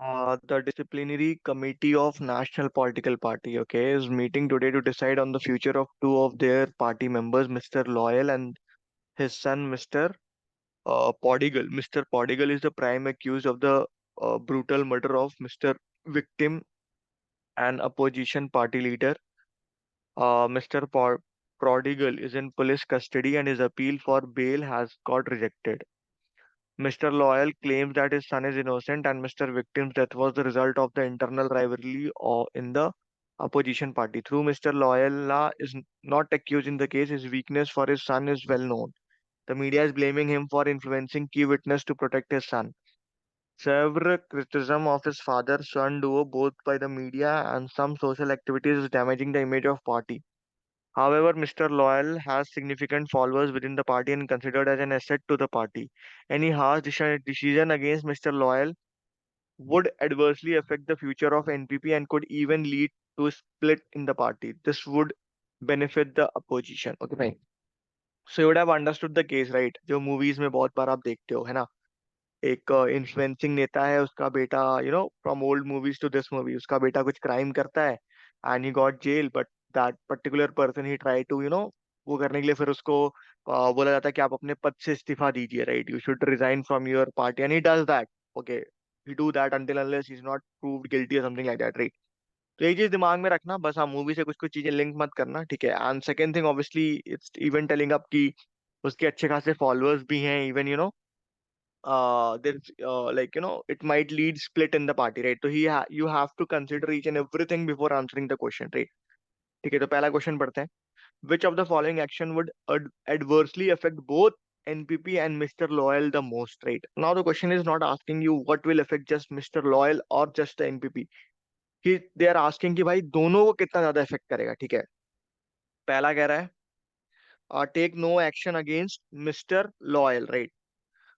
The disciplinary committee of National Political Party, okay, is meeting today to decide on the future of two of their party members, Mr. Loyal and his son, Mr. Podigal. Mr. Podigal is the prime accused of the brutal murder of Mr. Victim, an opposition party leader. Mr. Prodigal is in police custody and his appeal for bail has got rejected. Mr. Loyal claims that his son is innocent and Mr. Victim's death was the result of the internal rivalry in the opposition party. Through Mr. Loyal is not accused in the case, his weakness for his son is well known. The media is blaming him for influencing key witness to protect his son. Several criticism of his father-son duo both by the media and some social activities is damaging the image of party. However, Mr. Loyal has significant followers within the party and considered as an asset to the party. Any harsh decision against Mr. Loyal would adversely affect the future of NPP and could even lead to a split in the party. This would benefit the opposition. Okay, fine. So you would have understood the case, right? जो movies में बहुत बार आप देखते हो, है ना? एक influencing नेता है, उसका बेटा, from old movies to this movie, उसका बेटा कुछ क्राइम करता है and he got jail, but that particular person he try to वो करने के लिए फिर उसको बोला जाता है कि आप अपने पद से इस्तीफा दीजिए, right, you should resign from your party and he does that. Okay, he do that until unless he is not proved guilty और समथिंग लाइक दैट, राइट. तो ये चीज दिमाग में रखना बस. हाँ, मूवी से कुछ कुछ चीजें लिंक मत करना, ठीक है. And second thing, obviously it's even telling up कि उसके अच्छे खासे फॉलोअर्स भी हैं, even there's like it might lead split in the party, right? So you have to consider each and everything before answering the question, right? ठीक है, तो पहला क्वेश्चन पढ़ते हैं. Which of the following action would adversely affect both NPP and Mr. Loyal the most, right? Now the question is not asking you what will affect just Mr. Loyal or just the NPP. They are asking कि भाई दोनों को कितना ज्यादा effect करेगा, ठीक है. पहला कह रहा है take no action against mister loyal, right.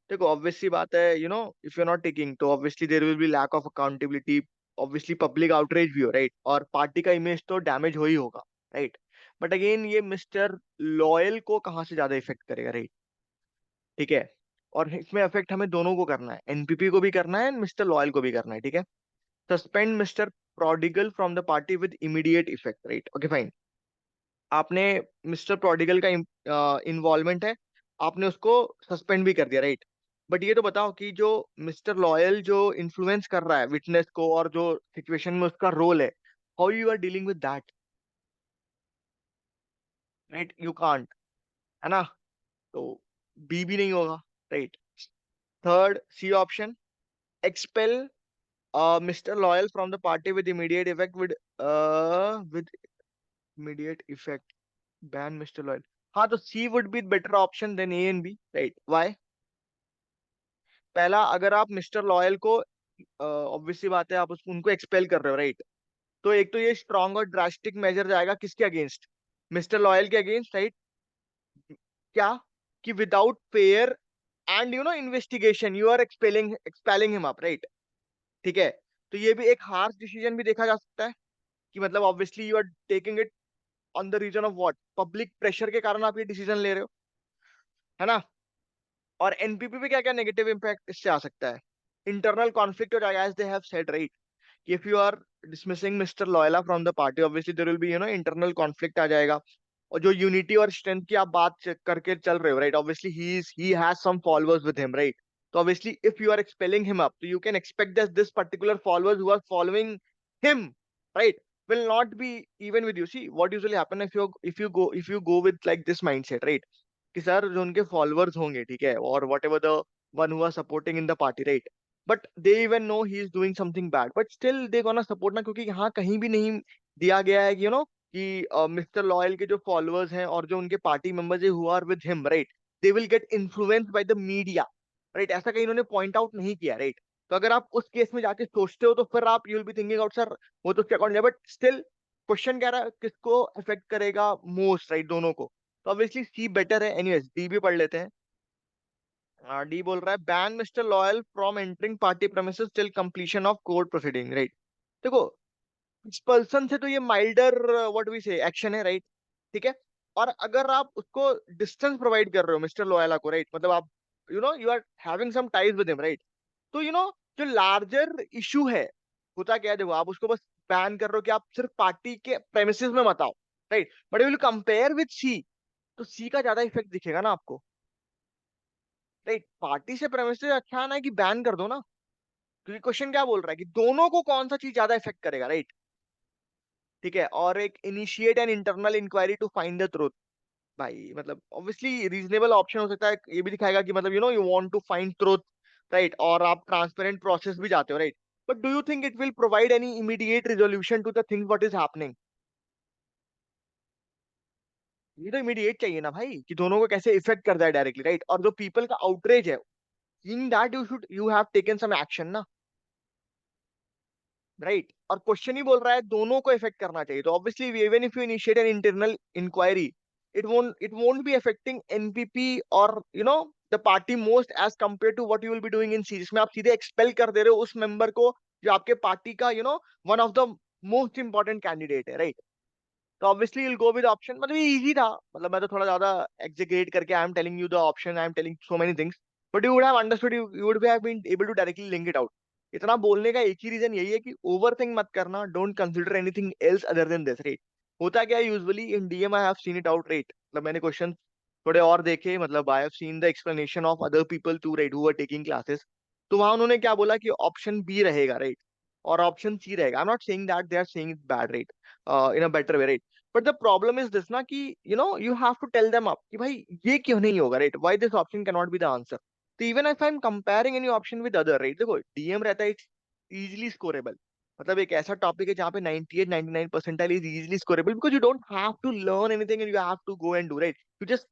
देखो ऑब्वियस सी बात है, if you are not taking तो obviously there will be lack of accountability. Obviously public outreach भी हो, राइट, और पार्टी का इमेज तो डैमेज हो ही होगा, राइट. बट अगेन ये मिस्टर लॉयल को कहाँ से ज्यादा इफेक्ट करेगा, राइट, ठीक है. और इसमें इफेक्ट हमें दोनों को करना है, एनपीपी को भी करना है, मिस्टर लॉयल को भी करना है, ठीक है. Suspend mister prodigal from the party with immediate effect, right. Okay fine. आपने मिस्टर प्रोडिगल का इन्वॉल्वमेंट है, आपने उसको सस्पेंड भी कर दिया, राइट. बट ये तो बताओ कि जो मिस्टर लॉयल जो इन्फ्लुएंस कर रहा है विटनेस को और जो सिचुएशन में उसका रोल है, how you are dealing with that, right, you can't, है ना. तो बी भी नहीं होगा, right. Third C option, expel mister Loyal from the party with immediate effect, with immediate effect, ban mister Loyal. हाँ, तो C would be better option than A and B, right. Why? पहला, अगर आप mister loyal को obviously बात है आप उनको एक्सपेल कर रहे हो, राइट, तो एक तो ये स्ट्रॉन्ग और ड्रास्टिक मेजर जाएगा किसके अगेंस्ट, मिस्टर लॉयल के अगेंस्ट, राइट. क्या? कि without fair and investigation you are expelling him up, right, ठीक है. तो ये भी एक हार्श डिसीजन भी देखा जा सकता है कि मतलब obviously you are taking it on the reason of what, public pressure के कारण आप ये डिसीजन ले रहे हो, है ना. और एनपीपी पे क्या क्या नेगेटिव इंपैक्ट इससे आ सकता है, इंटरनल कॉन्फ्लिक्ट हो जाएगा, as they have said, right. If you are dismissing mister Loyal from the party, obviously there will be internal conflict आ जाएगा. और जो यूनिटी और स्ट्रेंथ की आप बात करके चल रहे हो, right, obviously he has some followers with him, right. तो obviously if you are expelling him up, तो you can expect that this particular followers who are following him, right, will not be even with you. See what usually happen if you go with like this mindset, right, कि sir जो उनके followers होंगे, ठीक है, और whatever the one who are supporting in the party, right, but they even know he is doing something bad, but still they gonna support ना, क्योंकि यहाँ कहीं भी नहीं दिया गया है कि कि मिस्टर लॉयल के जो फॉलोअर्स हैं और जो उनके पार्टी मेंबर्स है who are with him, right, they will get influenced by the media, right. ऐसा कहीं इन्होंने पॉइंट आउट नहीं किया, राइट. तो अगर आप उस केस में जाके सोचते हो तो फिर आप you will be thinking out sir, वो तो उसके अकाउंट है, बट स्टिल क्वेश्चन कह रहा है किसको अफेक्ट करेगा मोस्ट, राइट, दोनों को. तो ऑब्वियसली सी बेटर है. एनीवेज डी भी पढ़ लेते हैं. डी बोल रहा है ban mister Loyal from entering party premises till completion of court proceeding, right. देखो एक्सपल्सन से तो ये माइल्डर व्हाट वी से एक्शन है, राइट, ठीक है. और अगर आप उसको डिस्टेंस प्रोवाइड कर रहे हो मिस्टर लॉयला को, राइट, मतलब आप you are having some ties with him, right, तो जो लार्जर इशू है, होता क्या है देखो, आप उसको बस बैन कर रहे हो कि आप सिर्फ पार्टी के प्रेमिसेस में मत आओ, right, but will compare with C, तो सी का ज्यादा इफेक्ट दिखेगा ना आपको, राइट। पार्टी से प्रेमिसेस अच्छा ना है कि बैन कर दो ना, क्योंकि क्वेश्चन क्या बोल रहा है कि दोनों को कौन सा चीज ज्यादा इफेक्ट करेगा, राइट। ठीक है, और एक initiate an internal inquiry to find the truth. भाई मतलब ऑब्वियसली रीजनेबल ऑप्शन हो सकता है, ये भी दिखाएगा कि मतलब you want to find truth, right, और आप ट्रांसपेरेंट प्रोसेस भी जाते हो, right. But do you think it will provide any immediate resolution to the things what is happening? ये तो इमीडिएट चाहिए ना भाई, कि दोनों को कैसे इफेक्ट करता है डायरेक्टली, राइट। और जो पीपल का आउटरेज है, in that you have taken some action ना, राइट। और क्वेश्चन ही बोल रहा है दोनों को इफेक्ट करना चाहिए, तो obviously even if you initiate an internal inquiry, it won't be affecting NPP or the party most as compared to what you will be doing in C, जिसमें आप सीधे एक्सपेल कर दे रहे हो उस मेंबर को जो आपके पार्टी का one of the most important candidate है, राइट। तो obviously will go with option, मतलब ये इजी था, मतलब मैं तो थोड़ा ज्यादा एग्जीक्यूट करके I am telling you the option, I am telling so many things, but you would have understood, you would have been able to directly link it out. इतना बोलने का एक ही रीजन यही है कि ओवर थिंक मत करना, don't consider anything else other than this, right. होता क्या है usually in DM, I have seen it out, right, मतलब मैंने क्वेश्चन थोड़े और देखे, मतलब I have seen the explanation of other people too, right, who are taking classes. तो वहां उन्होंने क्या बोला कि ऑप्शन बी रहेगा, राइट, और ऑप्शन सी रहेगा। I am not saying that they are saying it bad, right, in a better way, right. But the problem is this ना कि you have to tell them up कि भाई ये क्यों नहीं होगा, right, why this option can not be the answer. तो even if I am comparing any option with other, right, देखो डीएम रहता है इट्स इजीली स्कोरेबल, मतलब एक ऐसा टॉपिक है जहाँ पे 98 99 percentile is easily scorable, because you don't have to learn anything and you have to go and do, right. You just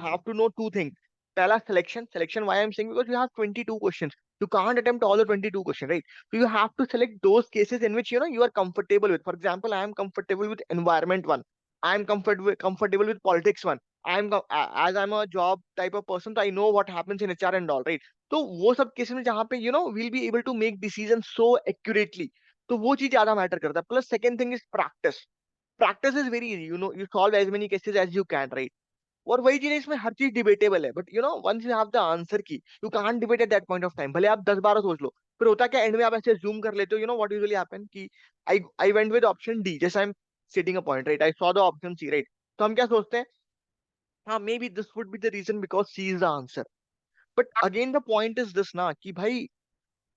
have to know two things. पहला selection, why I am saying, because you have 22 questions, you can't attempt all the 22 questions, right? So you have to select those cases in which you are comfortable with. For example, I am comfortable with environment one, I am comfortable with politics one, as I'm a job type of person, so I know what happens in HR and all, right? तो वो सब cases में जहाँ पे we'll be able to make decisions so accurately, तो वो चीज ज्यादा मैटर करता है। Plus second thing is practice. Practice is very easy, you solve as many cases as you can, right. और वही चीज है, इसमें हर चीज डिबेटेबल है, but once you have the answer key, you can't debate at that point of time, भले आप 10 बार सोच लो। फिर होता क्या, एंड में आप ऐसे जूम कर लेते हो, व्हाट यूजुअली हैपन कि I went with option D, जैसे I am setting a point, right, I saw the option C, right. तो हम क्या सोचते हैं, हाँ maybe this would be the reason because C is the answer. But again the point is this ना कि भाई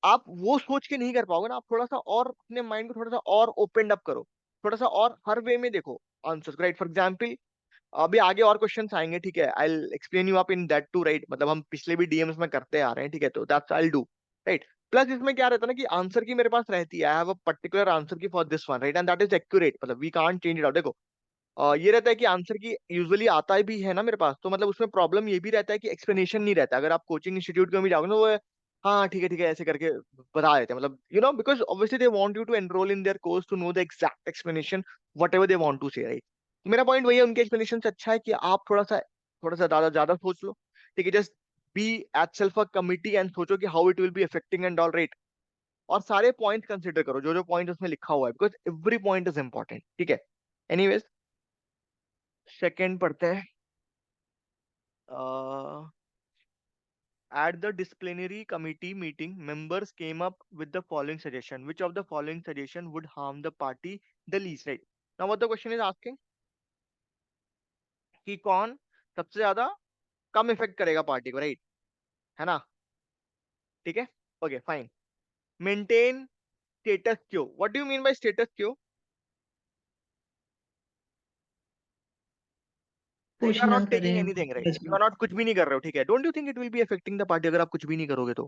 आप वो सोच के नहीं कर पाओगे ना, आप थोड़ा सा और अपने माइंड को थोड़ा सा और ओपन अप करो, थोड़ा सा और हर वे में देखो आंसर, राइट। फॉर एग्जाम्पल अभी आगे और क्वेश्चंस आएंगे, ठीक है, I will explain you up in that too, right, मतलब हम पिछले भी डीएम्स में करते आ रहे हैं, ठीक है, तो that's I will do, right. Plus इसमें क्या रहता है ना कि आंसर की मेरे पास रहती है, I have a particular answer key for this one, right, and that is accurate, मतलब we can't change it out. देखो ये रहता है कि आंसर की यूजुअली आता है भी है ना मेरे पास, तो मतलब उसमें प्रॉब्लम ये भी रहता है कि एक्सप्लेनेशन नहीं रहता। अगर आप कोचिंग इंस्टीट्यूट में भी जाओगे ना, वो हाँ ठीक है ऐसे करके बता देते हैं, मतलब because obviously they want you to enroll in their course to know the exact explanation whatever they want to say, right. तो मेरा पॉइंट वही है, उनके एक्सप्लेनेशन से अच्छा है कि आप थोड़ा सा ज्यादा ज्यादा सोच लो, ठीक है, just be eight self a committee and सोचो कि how it will B affecting and all, right. और सारे पॉइंट कंसिडर करो, जो जो पॉइंट उसमें लिखा हुआ है, because every point is important, ठीक है। एनीवेज, सेकंड पढ़ते हैं। At the disciplinary committee meeting, members came up with the following suggestion. Which of the following suggestion would harm the party the least? Right. Now, what the question is asking कि कौन सबसे ज्यादा कम effect करेगा party को, right, है ना? ठीक है, ओके फाइन। मेंटेन स्टेटस क्यो। What do you mean bye status क्यो? यू कुछ आर ना नॉट टेकिंग करें एनीथिंग, राइट, यू बस। आर नॉट कुछ भी नहीं कर रहे हो, ठीक है। Don't you think it will B affecting the party अगर आप कुछ भी नहीं करोगे तो?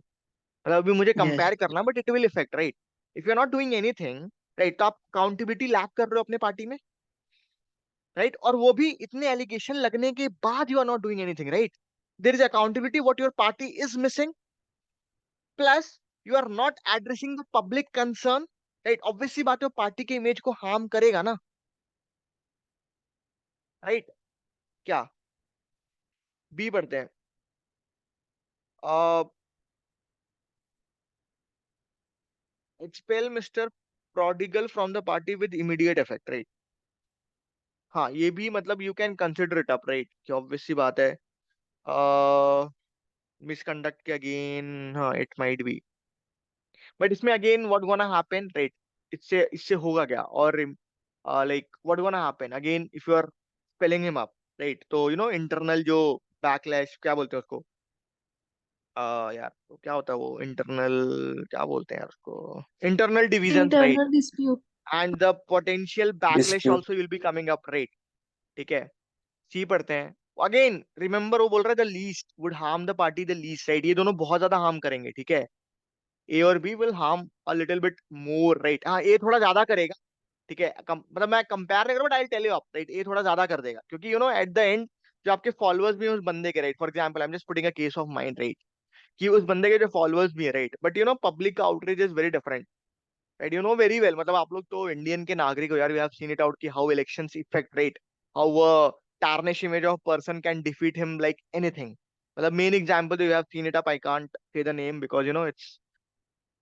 मतलब अभी मुझे यस। कंपेयर करना, but it will affect, right. If you are not doing anything, right, तो आप अकाउंटेबिलिटी लैक कर रहे हो अपने पार्टी में, राइट, और वो भी इतने एलिगेशन लगने के बाद you are not doing anything, right. There is accountability what your party is missing, plus you are not addressing the public concern, right. Obviously बात है, पार्टी के इमेज को हार्म करेगा ना, राइट। क्या बी बढ़ते हैं। Expel mister prodigal from the party with immediate effect, right. हाँ ये भी मतलब you can consider it up, right, कि ऑब्वियस सी बात है, मिसकंडक्ट के अगेन, हाँ इट माइट बी। बट इसमें again what gonna happen, right, इससे इससे होगा क्या, और like what gonna happen again if you are spelling him up, right, तो इंटरनल जो बैकलैश क्या बोलते हैं उसको, यार तो क्या होता है वो इंटरनल, क्या बोलते हैं यार उसको, internal divisions, right, Internal dispute. And the potential backlash dispute. Also will be coming up, right, ठीक है। सी पढ़ते हैं अगेन, रिमेंबर वो बोल रहा है the least would harm the party the least, right, ये दोनों बहुत ज्यादा हार्म करेंगे, ठीक है। ए और B will harm a little bit more, right, हाँ ए थोड़ा ज्यादा करेगा, ठीक है, मतलब मैं कंपेयर नहीं करूँ बट आई टेल यू आप, राइट, ये थोड़ा ज्यादा कर देगा, क्योंकि एट द एंड जो आपके फॉलोअर्स भी हैं उस बंदे के, right, for example I am just putting a case of mind, right, कि उस बंदे के जो फॉलोअर्स भी है, राइट, बट पब्लिक का outreach is very different, right, you know very well, मतलब आप लोग तो इंडियन के नागरिक हो यार, we have seen it out कि how elections effect, right, how a tarnish image of person can defeat him like anything, मतलब main example you have seen it up, I can't say the name because it's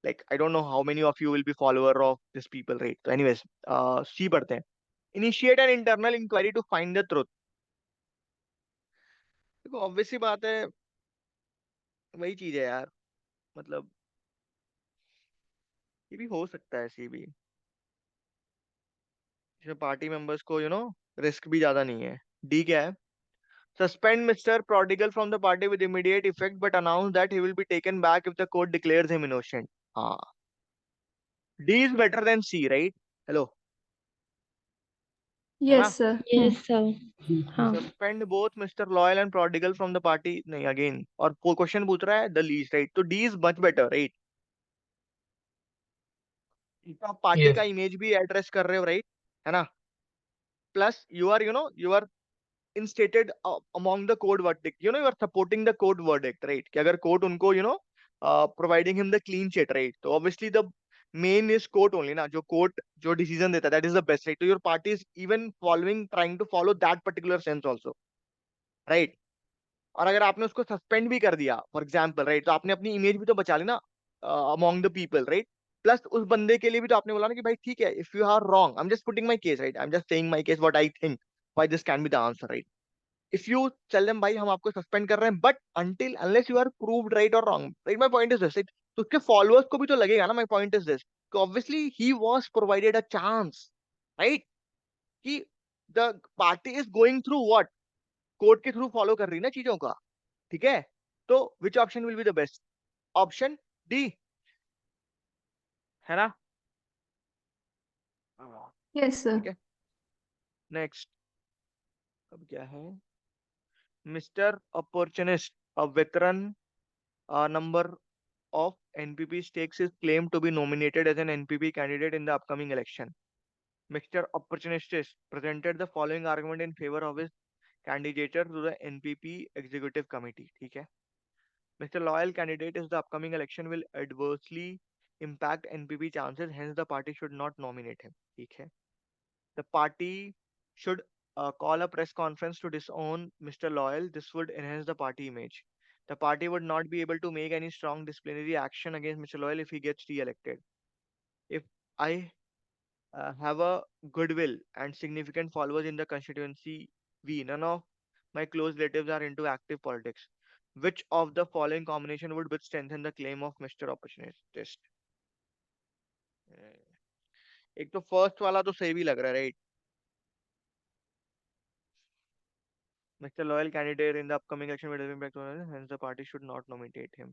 like I don't know how many of you will be follower of these people, right, so anyways, C पढ़ते हैं, initiate an internal inquiry to find the truth। देखो obvious सी बात है, वही चीज है यार, मतलब ये भी हो सकता है सी भी, इसमें पार्टी मेंबर्स को रिस्क भी ज्यादा नहीं है। डी क्या है, suspend mister prodigal from the party with immediate effect but announce that he will be taken back if the court declares him innocent. हाँ, D is better than C, right, hello, है ना। Yes, sir. Yes, sir. हाँ. Suspend both mister Loyal and Prodigal from the party, नहीं again, और question पूछ रहा है the least, right, तो D is much better, right, तो आप पार्टी का Yes. इमेज भी एड्रेस कर रहे हो, राइट, है ना, plus you are instated among the court verdict, you are supporting the court verdict, right, कि अगर court उनको providing him the clean sheet, right, तो obviously the main is court only ना, जो court जो decision देता है that is the best, right, तो your party is even following trying to follow that particular sense also, right, और अगर आपने उसको सस्पेंड भी कर दिया फॉर एग्जाम्पल, राइट, तो आपने अपनी इमेज भी तो बचा ली ना among the people, right, plus उस बंदे के लिए भी तो आपने बोला ना कि भाई ठीक है, if you are wrong, I am just putting my case, right, I am just saying my case what I think why this can be the answer, right, if you tell them भाई हम आपको suspend कर रहे हैं but until unless you are proved right or wrong, right, my point is this, right, तो उसके followers को भी तो लगेगा ना, my point is this, तो obviously he was provided a chance, right, कि the party is going through what, court के थ्रू फॉलो कर रही है ना चीजों का, ठीक है, तो which option will be the best, option D, है ना। Yes, sir. ठीक है, नेक्स्ट, अब क्या है, mister opportunist, a veteran number of NPP stakes is claimed to be nominated as an NPP candidate in the upcoming election. Mr. Opportunist presented the following argument in favor of his candidature to the NPP Executive Committee. ठीक है, Mr. Loyal candidate is the upcoming election will adversely impact NPP chances, hence the party should not nominate him. ठीक है, the party should call a press conference to disown Mr. Loyal. This would enhance the party image. The party would not be able to make any strong disciplinary action against Mr. Loyal if he gets re-elected. If I have a goodwill and significant followers in the constituency, none of my close relatives are into active politics. Which of the following combination would strengthen the claim of Mr. Opportunist? एक तो first वाला तो सही भी लग रहा है, right, Mr. Loyal candidate in the upcoming election will have impact on us, hence the party should not nominate him.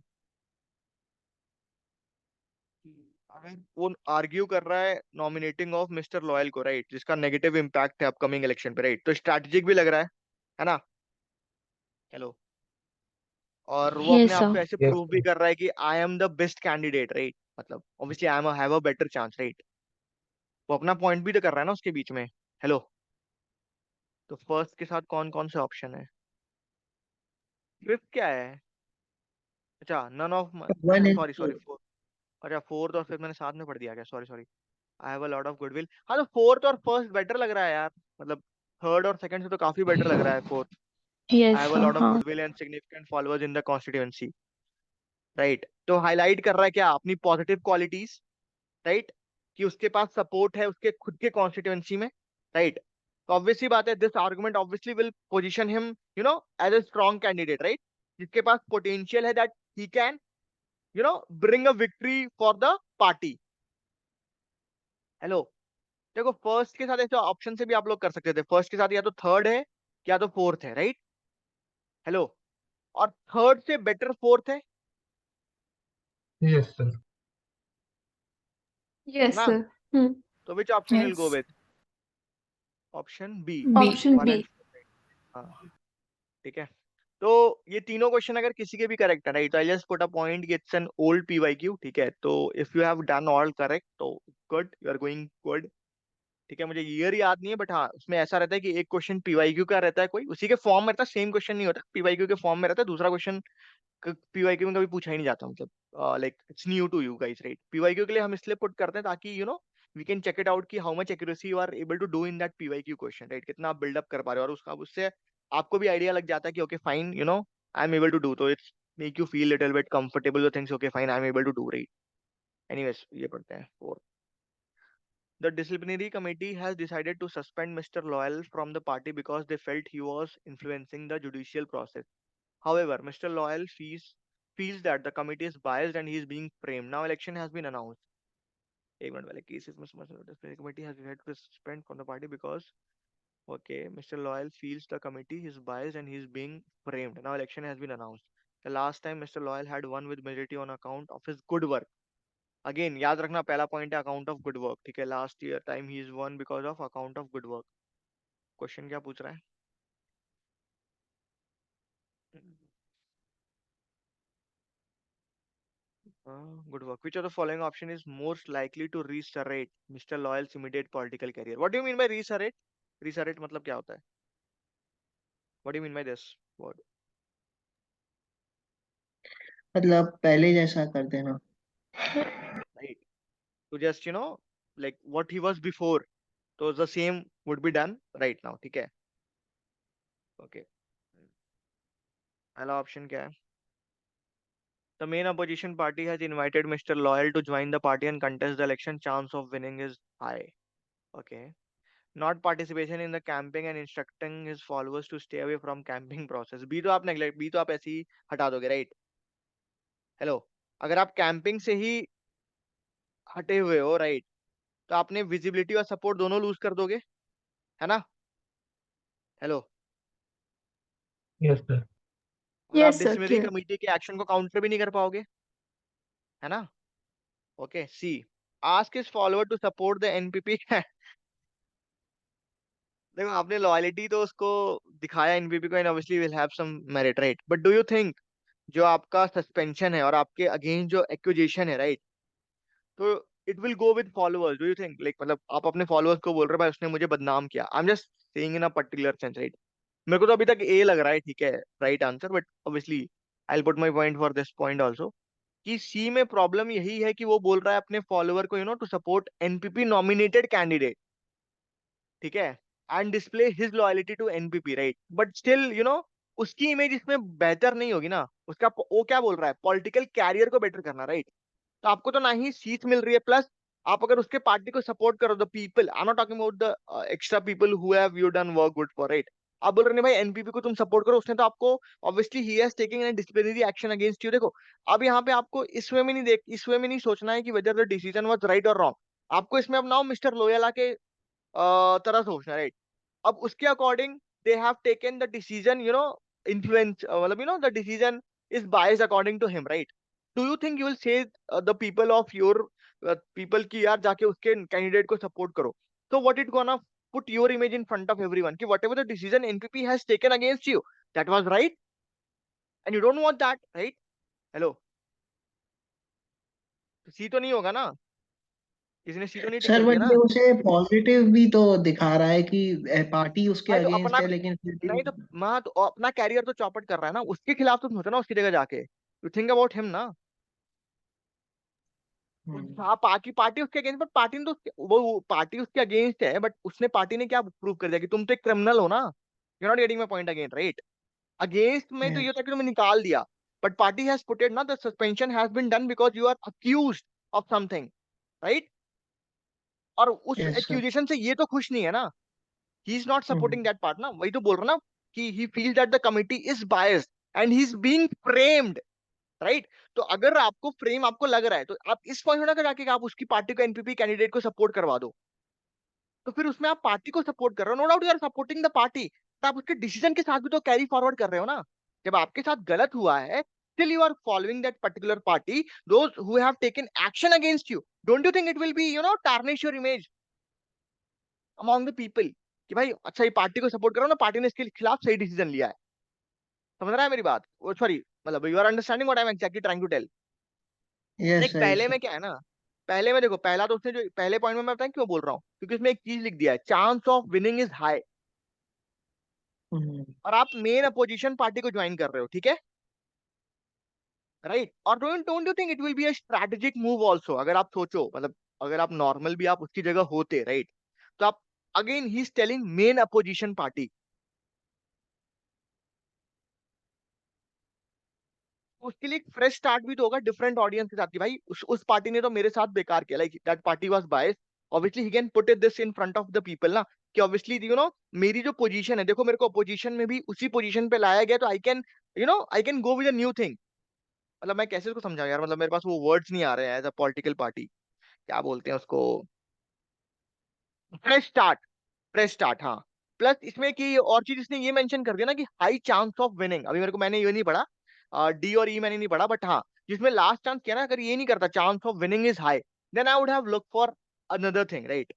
अगर वो आर्ग्यू कर रहा है नॉमिनेटिंग ऑफ मिस्टर लॉयल को, राइट, जिसका नेगेटिव इम्पैक्ट है अपकमिंग इलेक्शन पे, राइट, तो स्ट्रैटेजिक भी लग रहा है ना, हेलो, और वो अपने Yes, आप sir. को ऐसे Yes. प्रूव भी कर रहा है कि I am the best candidate, right, मतलब obviously I am have a better chance, right, वो अपना पॉइंट भी तो कर रहा है ना उसके बीच में, हेलो, तो फर्स्ट के साथ कौन कौन से ऑप्शन है, फिफ्थ क्या है, अच्छा नन ऑफ, One अच्छा and सॉरी two. सॉरी, अच्छा फोर्थ और फिफ्थ मैंने साथ में पढ़ दिया क्या, sorry sorry, I have a lot of goodwill, हाँ तो फोर्थ और फर्स्ट बेटर लग रहा है यार, मतलब थर्ड और सेकंड से तो काफी बेटर लग रहा है fourth, I Yes, have a sir. Lot of हाँ. Goodwill and significant followers in the constituency, right, तो हाईलाइट कर रहा है क्या अपनी पॉजिटिव क्वालिटीज, राइट, कि उसके पास सपोर्ट है उसके खुद के कॉन्स्टिट्यूएंसी में, राइट, तो ऑब्वियसली बात है this argument obviously will position him as a strong candidate, right, जिसके पास पोटेंशियल है that he can bring a victory for the party. Hello, देखो फर्स्ट के साथ ऐसे ऑप्शन से भी आप लोग कर सकते थे, फर्स्ट के साथ या तो थर्ड है या तो फोर्थ है, राइट? हेलो, और थर्ड से बेटर फोर्थ है Yes, sir. Yes, ना? sir. तो which option will go Yes. With? Option B, B. Option one and B. हाँ, ठीक है। तो ये तीनों क्वेश्चन अगर किसी के भी करेक्ट है, राइट, तो I just put a point, it's an old PYQ, ठीक है। तो if you have done all correct तो good, you are going good, ठीक है। मुझे ईयर याद नहीं है, बट हाँ उसमें ऐसा रहता है कि एक क्वेश्चन पीवाईक्यू का रहता है, कोई उसी के फॉर्म में रहता है, सेम क्वेश्चन नहीं होता, पीवाईक्यू के फॉर्म में रहता है, दूसरा क्वेश्चन पीवाईक्यू में कभी पूछा ही नहीं जाता, मतलब like it's new to you guys, right? PYQ के लिए हम इसलिए पुट करते हैं ताकि we can check it out कि how much accuracy you are able to do in that PYQ question, right? कितना आप बिल्डअप कर पा रहे हो, और उसका उससे आपको भी आइडिया लग जाता है कि okay fine, I am able to do, तो it's make you feel little bit comfortable with things, okay fine, I am able to do, right? Anyways, ये पढ़ते हैं। Four, the disciplinary committee has decided to suspend Mr. Loyal from the party because they felt he was influencing the judicial process. However, Mr. Loyal feels that the committee is biased and he is being framed. Now election has been announced. एक minute वाले cases में समझ लो, disciplinary committee has decided to suspend from the party because okay, Mr. Loyal feels the committee is biased and he is being framed. Now election has been announced. The last time Mr. Loyal had won with majority on account of his good work. Again याद रखना, पहला point है account of good work, ठीक है। Last year time ही is one because of account of good work. Question क्या पूछ रहा है? Good work, which of the following option is most likely to resurrect mister Loyal's immediate political career? What do you mean by resurrect? Resurrect मतलब क्या होता है? What do you mean by this word? मतलब पहले जैसा कर देना। Right, तो just like what he was before, तो the same would be done right now, ठीक है। ओके, पहला ऑप्शन क्या है? The main opposition party has invited Mr. Loyal to join the party and contest the election. Chance of winning is high. Okay. Not participation in the camping and instructing his followers to stay away from camping process. B तो आप neglect, B तो आप ऐसे ही हटा दोगे, right? Hello, अगर आप camping से ही हटे हुए हो, राइट, तो आपने विजिबिलिटी और सपोर्ट दोनों लूज कर दोगे, है ना? Hello, Yes, sir. और आप Yes, sir. Disciplinary Clear. Committee के एक्शन को काउंटर भी नहीं कर पाओगे, है ना? Okay, C, ask his follower to support the NPP. देखो, आपने लॉयलिटी तो उसको दिखाया एनपीपी को, and obviously will have some merit, right? But do you think जो आपका सस्पेंशन है और आपके अगेंस्ट जो एक्यूजेशन है, राइट, तो it will go with followers? Do you think, like मतलब आप अपने फॉलोअर्स को बोल रहे हो भाई उसने मुझे बदनाम किया, आई am just saying in a particular sense, right? मेरे को तो अभी तक ए लग रहा है, ठीक है, right answer, but obviously I will put my point for this point also, कि सी में प्रॉब्लम यही है कि वो बोल रहा है अपने फॉलोअर को to support NPP nominated candidate, ठीक है, and display his loyalty to NPP, right? But still उसकी इमेज इसमें बेहतर नहीं होगी ना, उसका वो क्या बोल रहा है, पॉलिटिकल कैरियर को बेटर करना, राइट? तो आपको तो ना ही सीट मिल रही है, प्लस आप अगर उसके पार्टी को सपोर्ट करो, the people, I am not talking about the extra people who have you done work good for, right? आप बोल रहे हैं भाई एनपीपी को तुम सपोर्ट करो, उसने तो आपको obviously he has taken N disciplinary action against you. देखो, अब यहाँ पे आपको इस वे में नहीं सोचना है कि whether the decision was right और रॉन्ग, आपको इसमें अब नाउ मिस्टर लोयला के तरह सोचना, राइट? अब उसके according they have taken the decision, influence, मतलब the decision is biased according to him, right? Do you think you will say the people of your people की यार जाके उसके कैंडिडेट को सपोर्ट करो? तो what it gonna put your image in front of everyone कि whatever the decision NPP has taken against you, that was right and you don't want that, right? Hello, सी तो नहीं होगा ना? किसी ने सी तो नहीं टिक सर कर दिया बट ना? ये उसे पॉजिटिव भी तो दिखा रहा है कि पार्टी उसके भाई तो अगेंस्ट अपना, है, लेकिन फिर नहीं भी। तो मैं तो अपना कैरियर तो चौपट कर रहा है ना, उसके खिलाफ तो सोचो ना, उसकी जगह जाके यू थिंक अबाउट हिम ना। हम्म, हाँ, पार्टी पार्टी उसके अगेंस्ट, बट पार्टी ने तो वो पार्टी उसके अगेंस्ट है, बट उसने पार्टी ने क्या प्रूव कर दिया कि तुम तो एक क्रिमिनल हो ना? You not getting my point again, right? Against में तो ये था yes, कि तुम्हें निकाल दिया, but party has put it ना, the suspension has been done because you are accused of something, right? और उस yes, sir. एक्यूजेशन से ये तो खुश नहीं है ना, he is not hmm, supporting that part ना, वही तो बोल रहा ना कि he feel that the committee is biased and he is being framed, right? तो अगर आपको फ्रेम आपको लग रहा है तो आप इस पॉइंट ना जाके आप उसकी पार्टी को एनपीपी कैंडिडेट को सपोर्ट करवा दो, तो फिर उसमें आप पार्टी को सपोर्ट कर रहे हो, no doubt you are supporting the party, तो आप उसके डिसीजन के साथ भी तो कैरी फॉरवर्ड कर रहे हो ना। जब आपके साथ गलत हुआ है, still you are following that particular party, those who have taken action against you, don't you think it will be, tarnish your image among the people कि भाई अच्छा ये पार्टी को सपोर्ट करो ना, पार्टी ने इसके खिलाफ सही डिसीजन लिया है। समझ रहा है मेरी बात? सॉरी, मतलब you are understanding what I am actually trying to tell. Yes देख राइट पहले सर। में क्या है ना, पहले में देखो, पहला तो उसने जो पहले पॉइंट में मैं बताऊं क्यों बोल रहा हूँ, क्योंकि उसमें एक चीज लिख दिया है, chance of winning is high, और आप मेन अपोजिशन पार्टी को ज्वाइन कर रहे हो, ठीक है, राइट? और don't you think it will be a strategic move also? अगर आप सोचो, मतलब अगर आप नॉर्मल भी आप उसकी जगह होते, राइट, तो आप, again he is telling main opposition party, उसके लिए एक फ्रेश स्टार्ट भी तो होगा डिफरेंट ऑडियंस के साथ कि भाई उस पार्टी ने तो मेरे साथ बेकार किया, like that party was biased, obviously he can put it this in front of the people ना, कि ऑब्वियसली मेरी जो पोजीशन है, देखो मेरे को अपोजिशन में भी उसी पोजीशन पे लाया गया, तो I can go with a new thing. मतलब मैं कैसे उसको समझाऊं यार, मतलब मेरे पास वो वर्ड्स नहीं आ रहे हैं, एज अ पॉलिटिकल पार्टी क्या बोलते हैं उसको, फ्रेश स्टार्ट, फ्रेश स्टार्ट, हाँ। प्लस इसमें की और चीज इसने ये मेंशन कर दिया ना कि हाई चांस ऑफ विनिंग, अभी मेरे को, मैंने ये नहीं पढ़ा, डी और ई मैंने नहीं पढ़ा, बट हाँ, जिसमें लास्ट चांस क्या ना, अगर ये नहीं करता, chance of winning is high, then I would have look for another thing, right?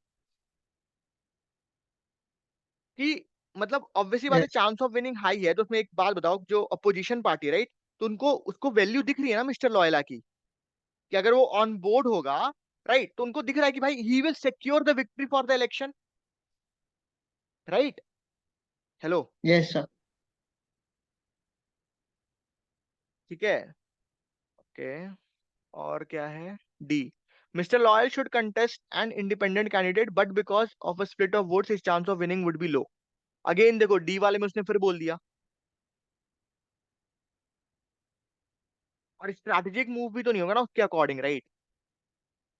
कि मतलब ऑब्वियसली बात है, चांस ऑफ विनिंग हाई है, तो उसमें एक बात बताओ, जो अपोजिशन पार्टी, राइट, तो उनको उसको वैल्यू दिख रही है ना मिस्टर लॉयला की, कि अगर वो ऑन बोर्ड होगा, राइट, तो उनको दिख रहा है कि भाई he will secure the victory for the election, right? Hello? Yes sir. ठीक है, ओके। और क्या है, D, mister loyal should contest an independent candidate, but because of a split of votes his chance of winning would be low. Again देखो, D वाले में उसने फिर बोल दिया, और स्ट्रैटेजिक मूव भी तो नहीं होगा ना उसके अकॉर्डिंग, राइट?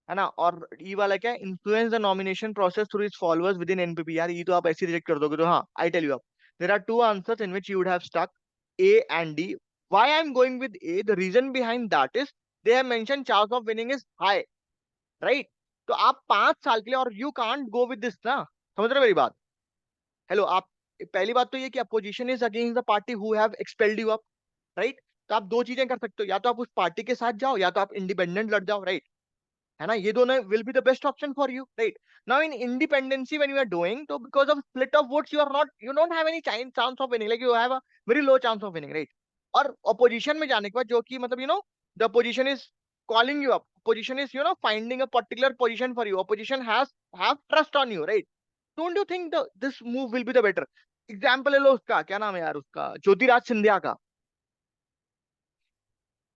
है ना? और ई वाला क्या, influence the nomination process through his followers with in NPP, यार ये तो आप ऐसे रिजेक्ट कर दोगे, तो हाँ, आई टेल यू, अब there are two answers in which you would have stuck, A and D. Why I am going with A, the reason behind that is they have mention chance of winning is high, right? तो आप 5 साल के लिए, और you can't go with this ना, समझ रहे हो मेरी बात? हेलो, आप, पहली बात तो ये कि opposition is against the party who have expelled you up, right? तो आप दो चीजें कर सकते हो, या तो आप उस पार्टी के साथ जाओ, या तो आप इंडिपेंडेंट लड़ जाओ, राइट? है ना? ये दोनों will be the best option for you, right? Now in independency when you are doing, तो because of split of votes you don't have any chance of winning, like you have a very low chance of winning, right? और opposition में जाने के बाद, जो कि मतलब the opposition is calling you up, opposition is finding a particular position for you, opposition have trust on you, right? Don't you think this move will be the better? Example ले लो उसका, क्या नाम है यार उसका, ज्योतिराज सिंधिया का।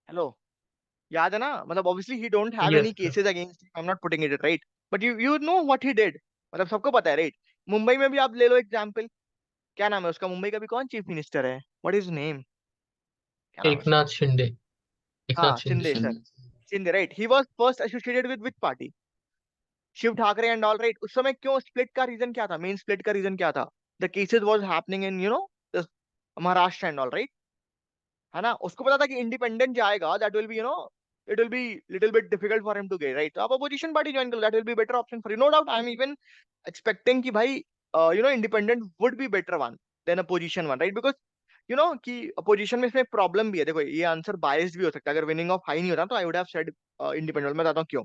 हेलो? याद है ना? मतलब obviously he don't have Yes any sir. Cases against, I am not putting it, right? But you know what he did, मतलब सबको पता है, राइट? मुंबई में भी आप ले लो एग्जांपल, क्या नाम है उसका, मुंबई का भी कौन चीफ मिनिस्टर है, व्हाट इज नेम, क्या नाम है उसका? एकनाथ शिंदे. हाँ, Eknath Shinde Shinde sir. Sir, Shinde, right? He was first associated with party, Shiv Thackeray and all, right? उस समय क्यों स्प्लिट का रीजन क्या था, मेन स्प्लिट का रीजन क्या था? The cases was happening in Maharashtra and all, right? है ना? उसको पता था कि इंडिपेंडेंट जाएगा, that will be it will be little bit difficult for him to get, right? तो आप अपोजिशन पार्टी ज्वाइन करो, that will be better option for you, no doubt. I am even expecting कि भाई independent would be better one than opposition one, right? Because कि opposition में इसमें problem भी है, देखो ये आंसर बायस्ड भी हो सकता है, अगर विनिंग ऑफ हाई नहीं होता तो आई वुड हैव सेड इंडिपेंडेंट। मैं बताता हूँ क्यों।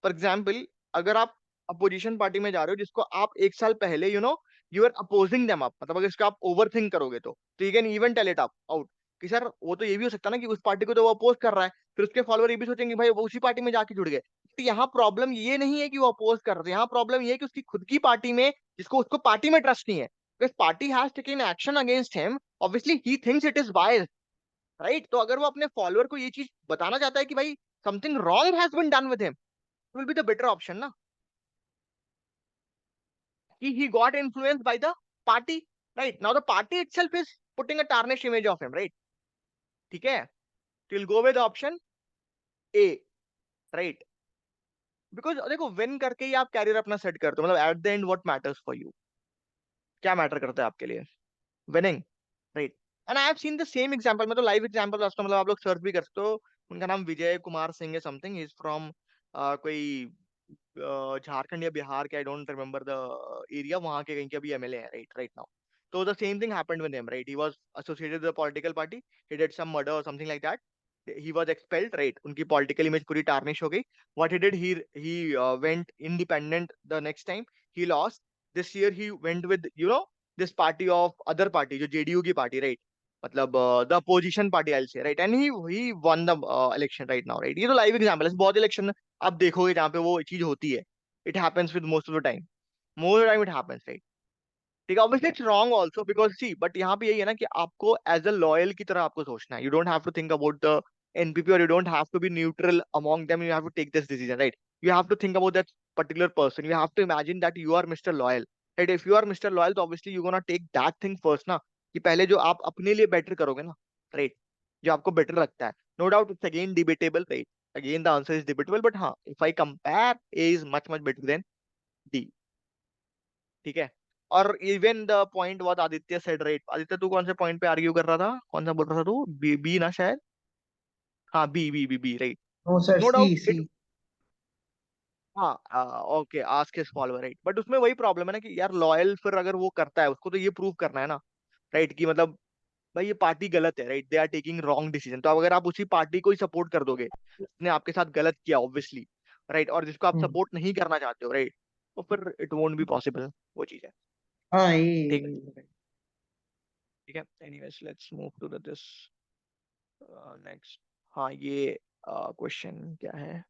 फॉर एग्जाम्पल, अगर आप अपोजिशन पार्टी में जा रहे हो जिसको आप एक साल पहले you are opposing them up, मतलब अगर इसको आप ओवर थिंक करोगे तो you can even tell it up out कि सर वो तो ये भी हो सकता है ना कि उस पार्टी को तो वो अपोज कर रहा है, फिर उसके फॉलोअर ये भी सोचेंगे भाई वो उसी पार्टी में जाके जुड़ गए। तो यहाँ प्रॉब्लम ये नहीं है कि वो अपोज कर रहे हैं, यहाँ प्रॉब्लम ये है कि उसकी खुद की पार्टी में, जिसको उसको पार्टी में ट्रस्ट नहीं है, because party has taken action against him, obviously he thinks it is biased, right? तो अगर वो अपने फॉलोअर को ये चीज बताना चाहता है कि भाई something wrong has been done with him, will be the better option ना, he got influenced by the party, right? Now the party itself is putting a tarnished image of him, right? ठीक है, तो you'll go with option A, right? Because देखो, win करके ही आप career अपना set करते हो, मतलब at the end what matters for you, क्या मैटर करता है आपके लिए? Winning, right? And I have seen the same example, मैं तो लाइव एग्जांपल बताता हूं, मतलब आप लोग सर्च भी कर सकते हो, उनका नाम विजय कुमार सिंह है समथिंग, इज फ्रॉम कोई झारखंड या बिहार के, I don't remember the area, वहां के कहीं के अभी एमएलए है राइट नाउ. तो the same thing happened with him right. He was associated with the political party, he did some murder और something like that. He was expelled right, उनकी political image पूरी टार्निश हो गई. What he did, he went independent the next time. He lost. This year he went with this party of other party, जो JDU की party right, मतलब the opposition party आई से right, and he one the election right now right. ये तो live example है, बहुत election आप देखोगे जहाँ पे वो चीज होती है. It happens with most of the time, most of the time it happens right. ठीक है, obviously it's wrong also because see, but यहाँ पे यही है ना कि आपको एज अ लॉयल की तरह आपको सोचना है. You don't have to think about the NPP, और you don't have to be neutral among them. You have to take this decision right. You have to think about that particular person. You have to imagine that you are mister loyal right. If you are mister loyal तो obviously you gonna take that thing first ना, कि पहले जो आप अपने लिए better करोगे ना राइट, जो आपको बेटर लगता है. No doubt it's again debatable right. Again the answer is debatable, but हाँ, if I compare, A is much much better than D. ठीक है. और even the point what Aditya said right. Aditya तू कौन से पॉइंट पे आर्ग्यू कर रहा था, कौन सा बोल रहा था तू, बी बी ना शायद. हाँ B B B B right. No sir, no see doubt see. It. हाँ okay, ask his follower right. But उसमें वही प्रॉब्लम है ना कि यार लॉयल फिर अगर वो करता है उसको तो ये प्रूव करना है ना राइट, कि मतलब भाई ये पार्टी गलत है right, they are taking wrong decision. तो अगर आप उसी पार्टी को ही सपोर्ट कर दोगे जिसने आपके साथ गलत किया ऑब्वियसली राइट, और जिसको आप हम्म। सपोर्ट नहीं करना चाहते हो राइट, तो फिर इट वोंट बी पॉसिबल. वो चीज है. हाँ, ये ठीक. बढ़िया है। ठीक है. Anyways let's move to the this next. हाँ ये क्वेश्चन क्या है,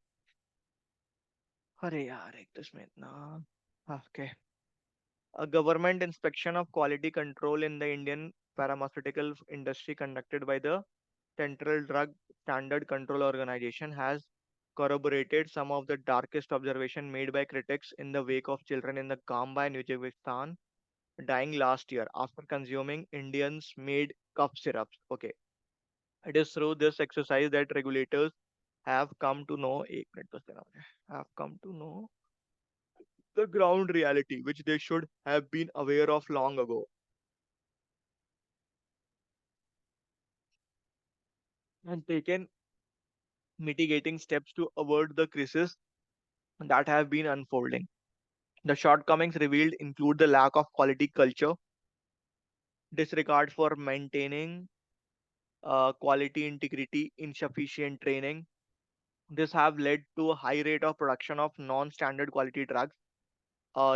अरे यार एक तो इसमें इतना. Okay. A government inspection of quality control in the Indian pharmaceutical industry conducted by the Central Drug Standard Control Organization has corroborated some of the darkest observation made by critics in the wake of children in the Gamba and Uzbekistan dying last year after consuming Indians made cough syrups. Okay. It is through this exercise that regulators have come to know, एक minute तो सुना मुझे, have come to know the ground reality which they should have been aware of long ago, and taken mitigating steps to avert the crisis that have been unfolding. The shortcomings revealed include the lack of quality culture, disregard for maintaining quality integrity, insufficient training. This have led to a high rate of production of non-standard quality drugs,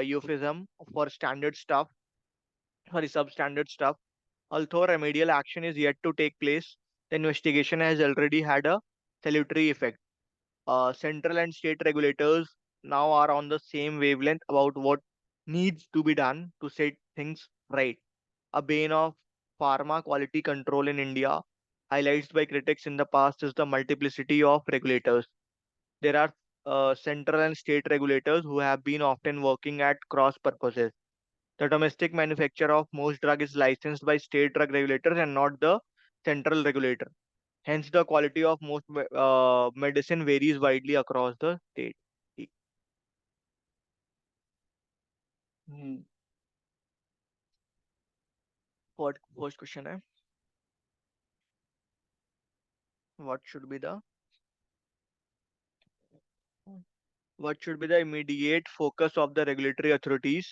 euphemism for standard stuff, sorry, substandard stuff. Although remedial action is yet to take place, the investigation has already had a salutary effect. Central and state regulators now are on the same wavelength about what needs to be done to set things right. A bane of pharma quality control in India, highlights by critics in the past, is the multiplicity of regulators. There are central and state regulators who have been often working at cross purposes. The domestic manufacture of most drug is licensed by state drug regulators and not the central regulator. Hence, the quality of most medicine varies widely across the state. ठीक. हम्म। First question है, what what should be the immediate focus of the regulatory authorities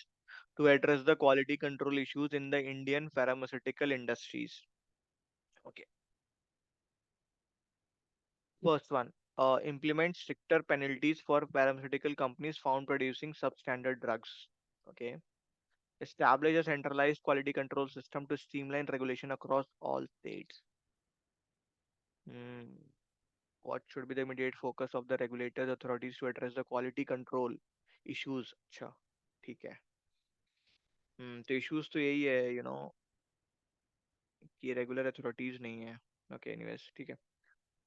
to address the quality control issues in the Indian pharmaceutical industries? Okay. First one, implement stricter penalties for pharmaceutical companies found producing substandard drugs. Okay. Establish a centralized quality control system to streamline regulation across all states. Hmm. What should be the immediate focus of the regulators authorities to address the quality control issues? अच्छा, ठीक है. तो issues तो यही है, कि regular authorities नहीं है. ओके एनीवेज ठीक है.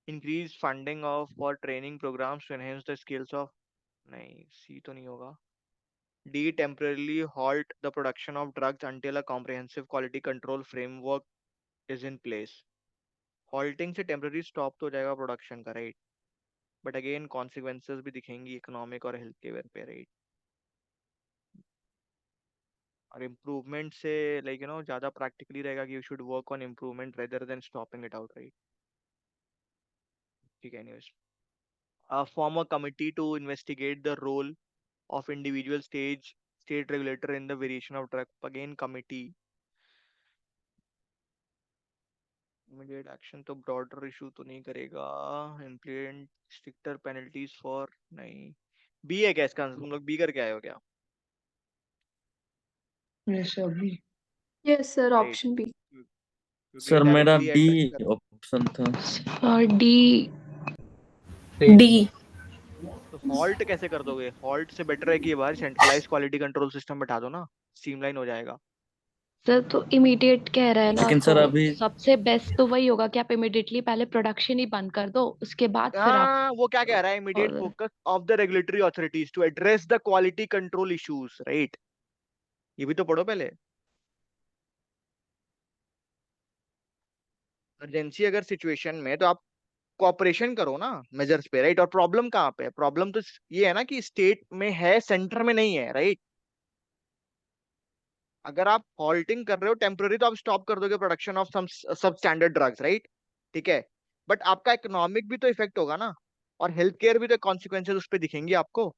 Increase funding of for training programs to enhance the skills of, नहीं सी तो नहीं होगा. D temporarily halt the production of drugs until a comprehensive quality control framework is in place. Halting से temporary stop तो हो जाएगा production का right, but again consequences भी दिखेंगी इकोनॉमिक और हेल्थ केयर पे राइट. और इम्प्रूवमेंट से ज्यादा प्रैक्टिकली रहेगा कि you should work on improvement rather than stopping it out right. ठीक है, anyways. Form a committee to investigate the role of individual state regulator in the variation of drug. Again, committee. Immediate action तो broader issue तो नहीं करेगा. Implement stricter penalties for नहीं. B है क्या इसका आंसर? तुम लोग B करके आए हो क्या? यस अभी yes sir, Right. Option B. क्योंकि सर मेरा directly बी address कर. ऑप्शन था। और डी। डी। तो हॉल्ट कैसे कर दोगे? हॉल्ट से बेटर है कि ये बार सेंट्रलाइज क्वालिटी कंट्रोल सिस्टम बैठा दो ना, स्ट्रीमलाइन हो जाएगा. सर तो इमीडिएट कह रहा है ना, लेकिन तो सर अभी सबसे बेस्ट तो वही होगा कि आप इमीडिएटली पहले प्रोडक्शन ही बंद कर दो, उसके बाद फिर आप हाँ, वो क्या कह रहा है? Immediate further- focus of the regulatory authorities to address the quality control issues, right? ये भी तो पढ़ो पहले. अर्जेंसी अगर सिचुएशन में, तो आप कोऑपरेशन करो ना मेजर्स पे, राइट? और प्रॉब्लम कहाँ पे है? प्रॉब्लम तो ये है ना कि स्टेट में है, सेंटर में नहीं है, राइट? अगर आप हॉल्टिंग कर रहे हो टेम्पररी, तो आप स्टॉप कर दोगे प्रोडक्शन ऑफ सम सब स्टैंडर्ड ड्रग्स, राइट? ठीक है. बट आपका इकोनॉमिक भी तो इफेक्ट होगा ना, और हेल्थ केयर भी तो कॉन्सिक्वेंसेज उस पर दिखेंगे आपको.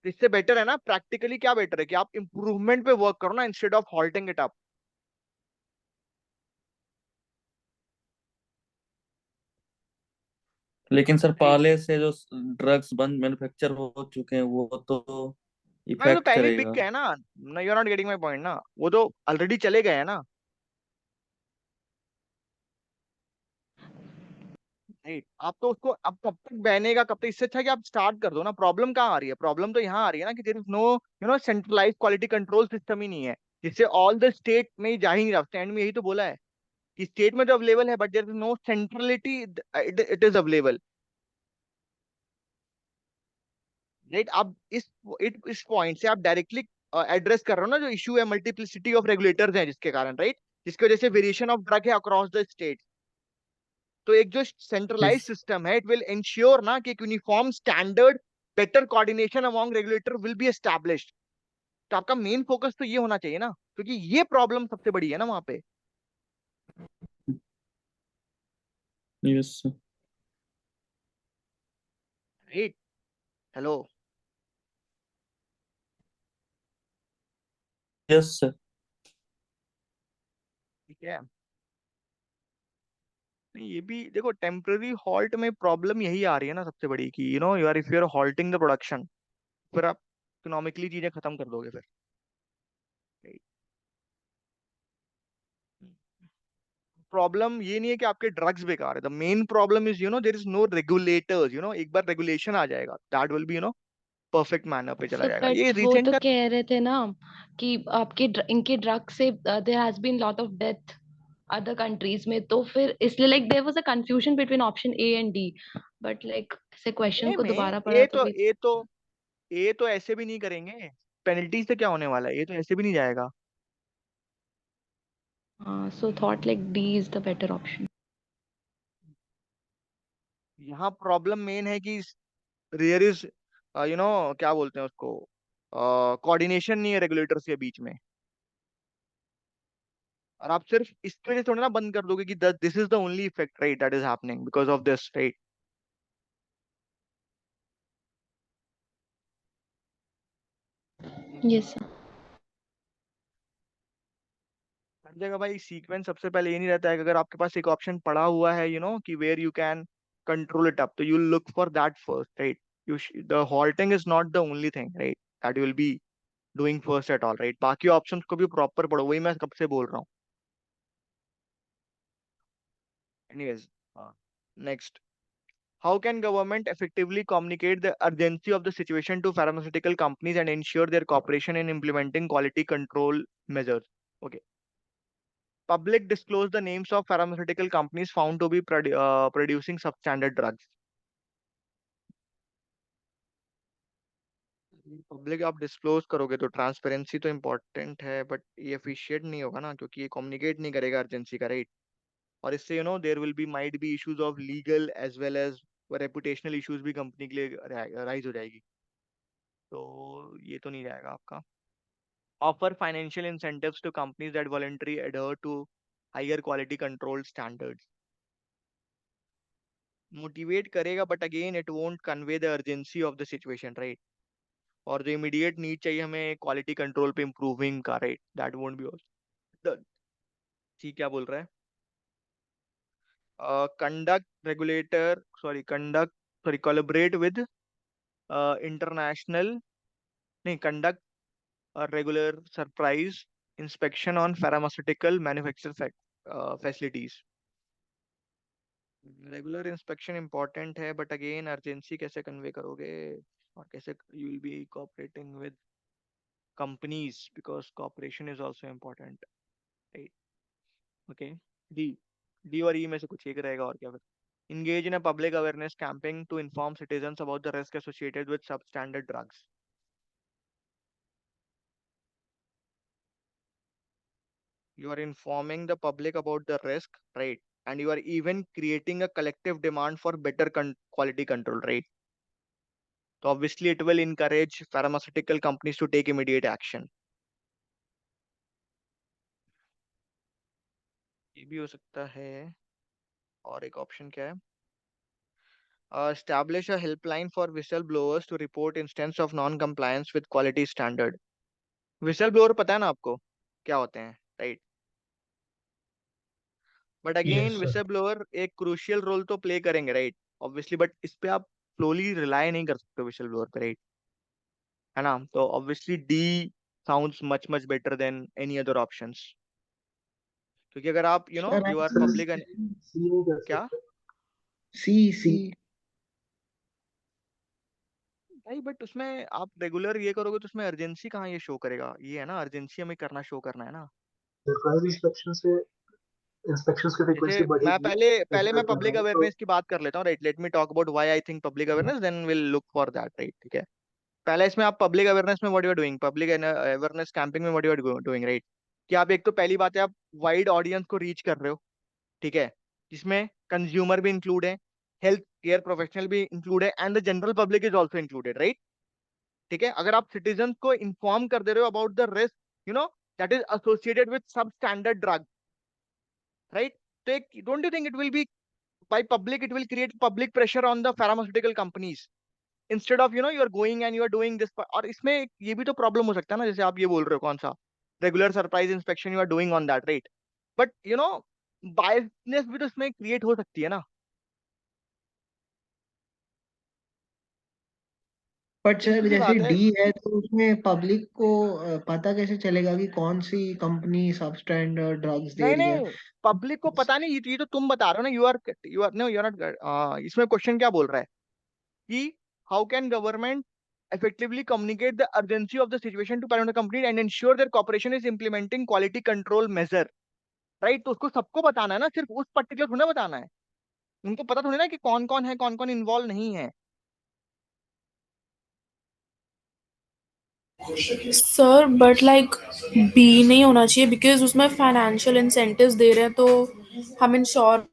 तो इससे बेटर है ना, प्रैक्टिकली क्या बेटर है कि आप इंप्रूवमेंट पे वर्क करो ना, instead of halting it up. लेकिन सर राइट. पहले से जो ड्रग्स बंद मैन्युफैक्चर हो चुके हैं वो तो हाँ, ये तो इफेक्ट पहले ही बिक करेगा। गए ना. You are not getting my point ना, वो तो ऑलरेडी चले गए हैं ना, राइट? आप तो उसको अब कब तक बहनेगा, कब तक? इससे अच्छा है कि आप स्टार्ट कर दो ना. प्रॉब्लम कहाँ आ रही है? प्रॉब्लम तो यहाँ आ रही है ना कि there is no centralize quality control system ही नहीं है, जिससे ऑल द स्टेट में ही जा ही नहीं रहा. स्टैंड में यही तो बोला है कि स्टेट में तो अवेलेबल है, but there is no centrality, it is available, right? आप इस पॉइंट से आप डायरेक्टली एड्रेस कर रहे हो ना जो इशू है, मल्टीप्लिसिटी ऑफ रेगुलेटर्स हैं जिसके कारण, राइट? जिसकी वजह से वेरिएशन ऑफ ड्रग है अक्रॉस द स्टेट. तो एक जो सेंट्रलाइज इस सिस्टम है, इट विल इंश्योर ना कि एक uniform standard, better coordination among regulator will be established. तो आपका मेन फोकस तो ये होना चाहिए ना, क्योंकि ये प्रॉब्लम सबसे बड़ी है ना वहां पे, yes right? Hello. Yes sir. ठीक है. नहीं, ये भी देखो, टेम्पररी हॉल्ट में प्रॉब्लम यही आ रही है ना सबसे बड़ी, कि you are if you are halting the production, फिर आप इकोनॉमिकली चीजें खत्म कर दोगे फिर, right? प्रॉब्लम ये नहीं है कि आपके ड्रग्स बेकार है. The main problem is there is no regulators. एक बार रेगुलेशन आ जाएगा, that will be perfect manner पे चला सर जाएगा. ये बट वो रिसेंट तो का. कह रहे थे ना कि इनके ड्रग से there has been lot of death other countries में, तो फिर इसलिए like there was a confusion between option A and D, but like ऐसे क्वेश्चन ए को में दोबारा पढ़ा तो भी ए तो ऐसे भी नहीं करेंगे. पेनल्टी से क्या होने वाला है? ये तो ऐसे भी नहीं जाएगा. हाँ, so thought like D is the better option. यहाँ प्रॉब्लम मेन है कि रेयर इज क्या बोलते हैं उसको, कोऑर्डिनेशन नहीं है रेगुलेटर्स के बीच में. और आप सिर्फ इसकी वजह से थोड़ा ना बंद कर दोगे कि this is the only effect, right, that is happening because of this, right? Yes sir. हर जगह भाई सीक्वेंस सबसे पहले ये नहीं रहता है कि अगर आपके पास एक ऑप्शन पड़ा हुआ है, कि where you can control it up, तो you look for that first, right? You the halting is not the only thing, right, that you will be doing first at all, right? बाकी options को भी proper पढ़ो, वही मैं कब से बोल रहा हूँ. Anyways, next. How can government effectively communicate the urgency of the situation to pharmaceutical companies and ensure their cooperation in implementing quality control measures? Okay. Public disclose the names of pharmaceutical companies found to be producing substandard drugs. Public आप disclose करोगे तो transparency तो important है, but ये efficient नहीं होगा ना, क्योंकि ये कम्युनिकेट नहीं करेगा अर्जेंसी का, राइट? और इससे there will be might be issues of legal as well as reputational issues भी कंपनी के लिए राइज हो जाएगी. तो ये तो नहीं जाएगा आपका. Offer financial incentives to companies that voluntarily adhere to higher quality control standards. Motivate करेगा, but again it won't convey the urgency of the situation, right? और जो इमीडिएट नीड चाहिए हमें क्वालिटी कंट्रोल पे इम्प्रूविंग का, right, that won't be done. ठीक, क्या बोल रहा है? कंडक्ट कोलैबोरेट विद इंटरनेशनल, नहीं, conduct regular surprise inspection on pharmaceutical manufacture facilities. Regular inspection important है, बट अगेन अर्जेंसी कैसे कन्वे करोगे और कैसे you will be cooperating with companies, because cooperation is also important, right? Okay, D D और ई में से कुछ एक रहेगा, और क्या फिर? engage in a public awareness campaign to inform citizens about the risk associated with substandard drugs. You are informing the public about the risk, right? And you are even creating a collective demand for better quality control, right? So obviously it will encourage pharmaceutical companies to take immediate action. ये भी हो सकता है। और एक option क्या है? Establish a helpline for whistleblowers to report instance of non-compliance with quality standard. Whistleblower पता है ना आपको क्या होते हैं, right? But again Yes, sir. Whistle एक क्रूशियल रोल तो प्ले करेंगे, राइट? ऑब्वियसली, बट इस पे आप स्लोली रिलाई नहीं कर सकते विसल ब्लोअर पे, राइट? है ना? तो obviously D sounds much much better than any other options, क्योंकि अगर आप Sir, you are answer public and क्या C. भाई, बट उसमें आप रेगुलर ये करोगे तो उसमें अर्जेंसी कहाँ ये शो करेगा? ये है ना, अर्जेंसी हमें करना शो करना है ना। सरकारी इंस्पेक्शन से इंस्पेक्शंस की जैसे फ्रीक्वेंसी मैं बढ़ेगी पहले मैं कंपेयर कर पब्लिक रहा हूँ अवेयरनेस की बात कर लेता हूँ, right? Let me talk about why I think public awareness, then will look for that, right? ठीक है, पहले इसमें आप पब्लिक अवेयरनेस में what you are doing, public awareness camping में what you are doing, right? कि आप एक तो पहली बात है आप वाइड ऑडियंस को रीच कर रहे हो, ठीक है, जिसमें कंज्यूमर भी इंक्लूड है, हेल्थ केयर प्रोफेशनल भी इंक्लूड है, and the general public is also included, right? ठीक है, अगर आप सिटीजन को इन्फॉर्म कर दे रहे हो about the risk that is associated with सब स्टैंडर्ड ड्रग, राइट? तो एक, don't you think it will B by public, it will create public pressure on the pharmaceutical companies instead of you are going and you are doing this? और इसमें ये भी तो problem हो सकता है ना, जैसे आप ये बोल रहे हो, कौन सा regular surprise inspection you are doing on that, right? But biasness भी तो इसमें क्रिएट हो सकती है ना। बट सर दूसरी जैसे बात है, डी है तो उसमें पब्लिक को पता कैसे चलेगा कि कौन सी कंपनी सबस्टैंडर्ड ड्रग्स दे नहीं रही है? नहीं, पब्लिक को पता नहीं, ये तो तुम बता रहे हो ना, you are no, you are not. इसमें क्वेश्चन क्या बोल रहा है कि how can government effectively communicate the urgency of the situation to parent company and ensure their corporation is implementing quality control measure, right? तो उसको सबको बताना है ना, सिर्फ उस पर्टिकुलर थोड़ा बताना है, उनको पता थोड़ी ना कि कौन कौन है, कौन कौन इन्वॉल्व नहीं है। सर बट लाइक बी नहीं होना चाहिए बिकॉज उसमें फाइनेंशियल इंसेंटिव्स दे रहे हैं, तो हम इंश्योर